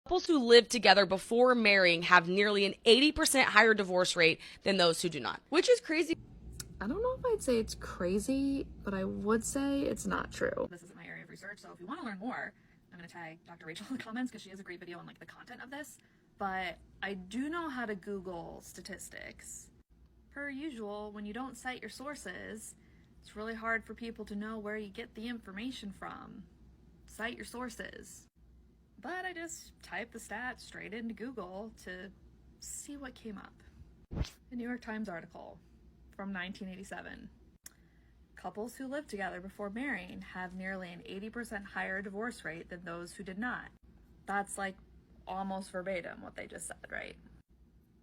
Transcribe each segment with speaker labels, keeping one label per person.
Speaker 1: Couples who live together before marrying have nearly an 80% higher divorce rate than those who do not, which is crazy.
Speaker 2: I don't know if I'd say it's crazy, but I would say it's not true.
Speaker 3: This isn't my area of research, so if you want to learn more, I'm going to tag Dr. Rachel in the comments because she has a great video on like the content of this. But I do know how to Google statistics. Per usual, when you don't cite your sources, it's really hard for people to know where you get the information from. Cite your sources. But I just typed the stats straight into Google to see what came up. A New York Times article from 1987. Couples who lived together before marrying have nearly an 80% higher divorce rate than those who did not. That's like almost verbatim what they just said, right?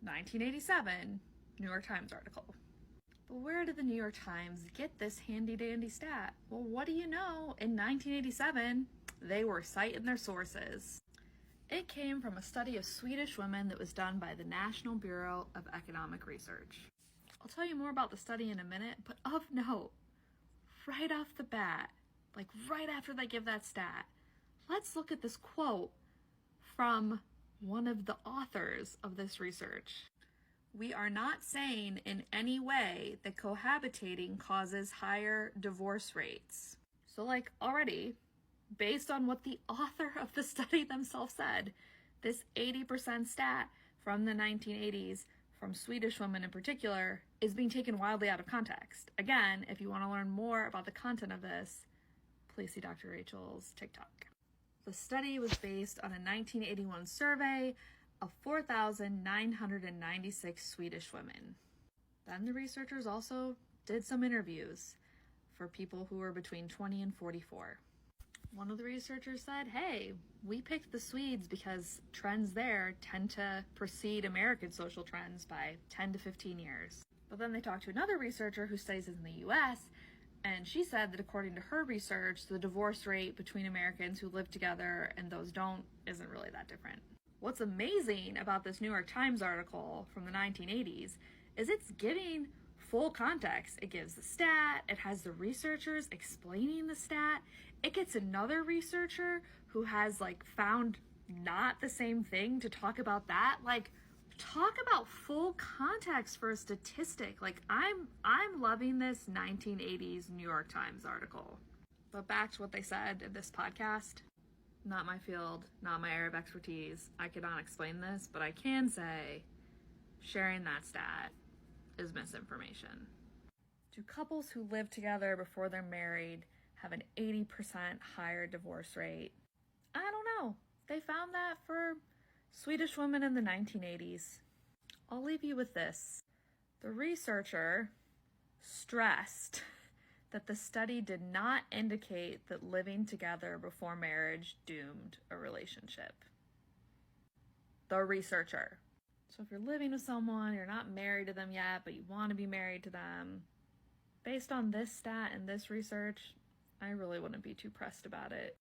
Speaker 3: 1987, New York Times article. But where did the New York Times get this handy dandy stat? Well, what do you know? In 1987, they were citing their sources. It came from a study of Swedish women that was done by the National Bureau of Economic Research. I'll tell you more about the study in a minute, but of note, right off the bat, like right after they give that stat, let's look at this quote from one of the authors of this research. We are not saying in any way that cohabitating causes higher divorce rates. So like already, based on what the author of the study themselves said, this 80% stat from the 1980s, from Swedish women in particular, is being taken wildly out of context. Again, if you want to learn more about the content of this, please see Dr. Rachel's TikTok. The study was based on a 1981 survey of 4,996 Swedish women. Then the researchers also did some interviews for people who were between 20 and 44. One of the researchers said, hey, we picked the Swedes because trends there tend to precede American social trends by 10 to 15 years. But then they talked to another researcher who studies in the US, and she said that according to her research, the divorce rate between Americans who live together and those don't isn't really that different. What's amazing about this New York Times article from the 1980s is it's giving full context. It gives the stat, it has the researchers explaining the stat, it gets another researcher who has like found not the same thing to talk about that. Like, talk about full context for a statistic. Like, I'm loving this 1980s New York Times article. But back to what they said in this podcast. Not my field, not my area of expertise. I cannot explain this, but I can say sharing that stat is misinformation. Do couples who live together before they're married have an 80% higher divorce rate? I don't know. They found that for Swedish women in the 1980s. I'll leave you with this. The researcher stressed that the study did not indicate that living together before marriage doomed a relationship. The researcher. So if you're living with someone, you're not married to them yet, but you want to be married to them, based on this stat and this research, I really wouldn't be too pressed about it.